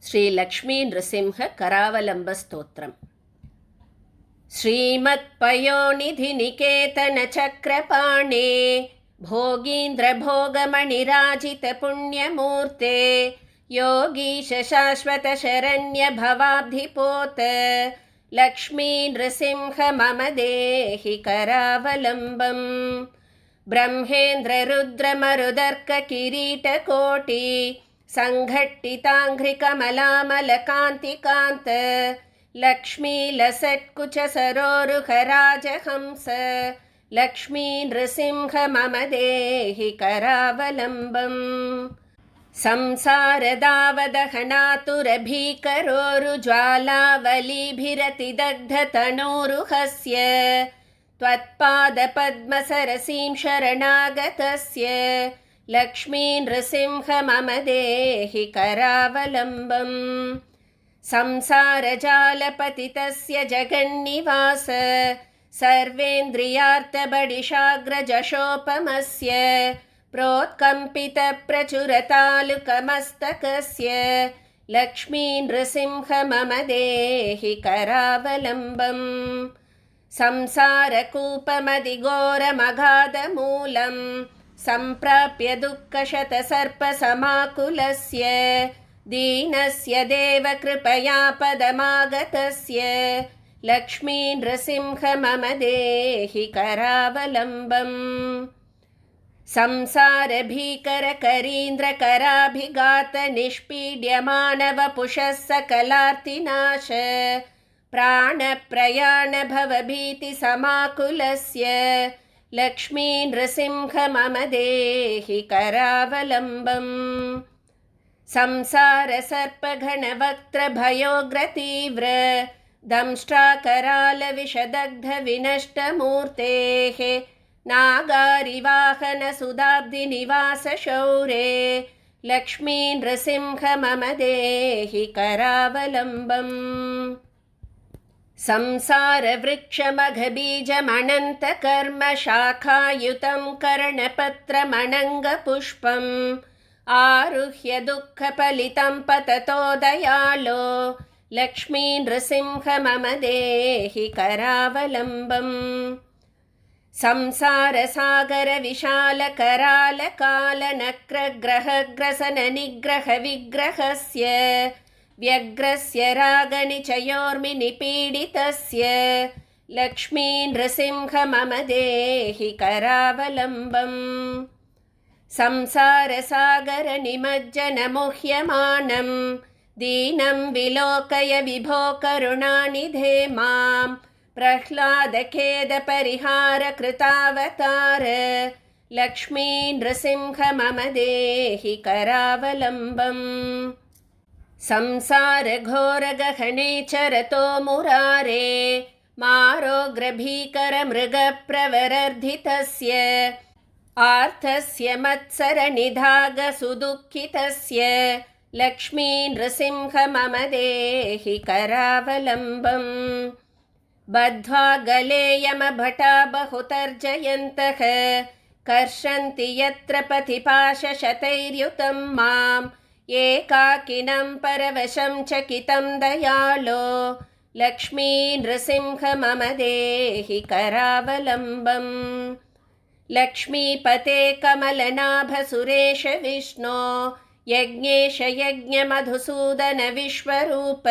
श्री लक्ष्मी नृसिंह करावलंब स्तोत्रम्। श्रीमत्पयोनिधि निकेतन चक्रपाणे भोगीन्द्र भोगमणिराजित पुण्यमूर्ते योगीश शाश्वत शरण्य भवाब्धिपोत लक्ष्मी नृसिंह मम देहि करावलम्बम्। ब्रह्मेन्द्र रुद्र मरुदर्क किरीटकोटि संघट्टिताङ्घ्रिकमलामलकान्तिकान्त लक्ष्मी लसत्कुच सरोरुह राजहंस लक्ष्मी नृसिंह मम देहि करावलम्बम्। संसारदावदहनातुरभीकरोरुज्वालावलीभिरतिदग्धतनूरुहस्य त्वत्पादपद्मसरसीं शरणागतस्य लक्ष्मी नृसिंह मम देहि करावलम्बम्। संसारजालपतितस्य जगन्निवास सर्वेन्द्रियार्थबडिशाग्रजशोपमस्य प्रोत्कम्पितप्रचुरतालुकमस्तकस्य लक्ष्मी नृसिंह मम देहि करावलम्बम्। संसारकूपमदिघोरमगाधमूलम् सम्प्राप्य दुःखशतसर्पसमाकुलस्य दीनस्य देवकृपया पदमागतस्य लक्ष्मी नृसिंह मम देहि करावलम्बम्। संसारभीकरकरीन्द्रकराभिघातनिष्पीड्यमानवपुषः सकलार्तिनाश प्राणप्रयाणभवभीतिसमाकुलस्य लक्ष्मी नृसिंह मम देहि करावलम्बम्। संसारसर्पघनवक्त्रभयोग्रतीव्र दंष्ट्राकरालविषदग्धविनष्टमूर्तेः नागारिवाहनसुधाब्धिनिवासशौरे लक्ष्मी नृसिंह मम देहि करावलम्बम्। संसारवृक्षमघबीजमनन्तकर्मशाखायुतं कर्णपत्रमनङ्गपुष्पम् आरुह्य दुःखफलितं पततो दयालो लक्ष्मी नृसिंह मम देहि करावलम्बम्। संसारसागरविशालकरालकालनक्रग्रहग्रसननिग्रहविग्रहस्य व्यग्रस्य रागनिचयोर्मिनिपीडितस्य लक्ष्मी नृसिंह मम देहि करावलम्बम्। संसारसागरनिमज्जनमुह्यमानं दीनं विलोकय विभो करुणानिधे मां प्रह्लादखेदपरिहारकृतावतार लक्ष्मी नृसिंह मम देहि करावलम्बम्। संसारघोरगहने चरतो मुरारे मारोग्रभीकरमृगप्रवरर्धितस्य आर्तस्य मत्सरनिधागसुदुःखितस्य लक्ष्मी नृसिंह मम देहि करावलम्बम्। बद्ध्वा गले यमभटा बहुतर्जयन्तः कर्षन्ति यत्र पथिपाशशतैर्युतं माम् एकाकिनं परवशं चकितं दयालो लक्ष्मी नृसिंह मम देहि करावलम्बम्। लक्ष्मीपते कमलनाभसुरेश विष्णो यज्ञेश यज्ञमधुसूदन विश्वरूप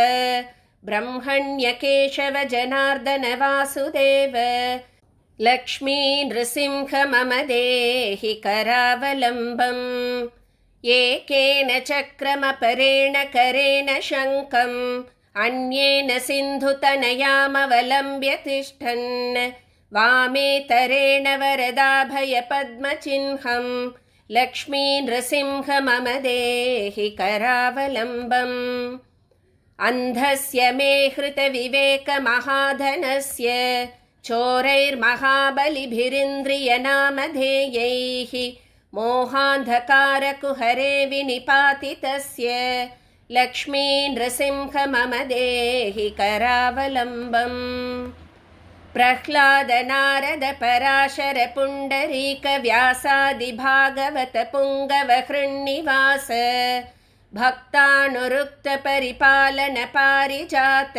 ब्रह्मण्यकेशव जनार्दन वासुदेव लक्ष्मी नृसिंह मम देहि करावलम्बम्। एकेन चक्रमपरेण करेण शङ्खम् अन्येन सिन्धुतनयामवलम्ब्य तिष्ठन् वामेतरेण वरदाभयपद्मचिह्नं लक्ष्मी नृसिंह मम देहि करावलम्बम्। अन्धस्य मे हृतविवेकमहाधनस्य चोरैर्महाबलिभिरिन्द्रियनामधेयैः मोहान्धकारकुहरे विनिपातितस्य लक्ष्मी नृसिंह मम देहि करावलम्बम्। प्रह्लाद नारद पराशर पुण्डरीक व्यासादि भागवत पुंगव हृन्निवास भक्तानुरुक्तपरिपालनपारिजात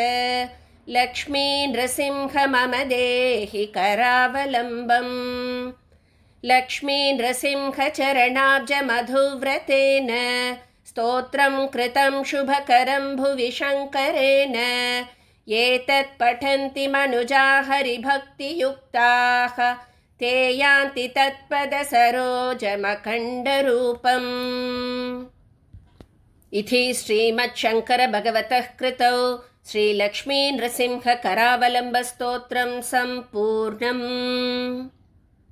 लक्ष्मी नृसिंह मम देहि करावलम्बम् लक्ष्मी नृसिंहचरणाब्जमधुव्रतेन स्तोत्रं कृतं शुभकरं भुवि शङ्करेण एतत् पठन्ति मनुजा हरिभक्तियुक्ताः ते यान्ति तत्पदसरोजमखण्डरूपम्। इति श्रीमच्छङ्करभगवतः कृतौ श्रीलक्ष्मीनृसिंहकरावलम्बस्तोत्रं सम्पूर्णम्।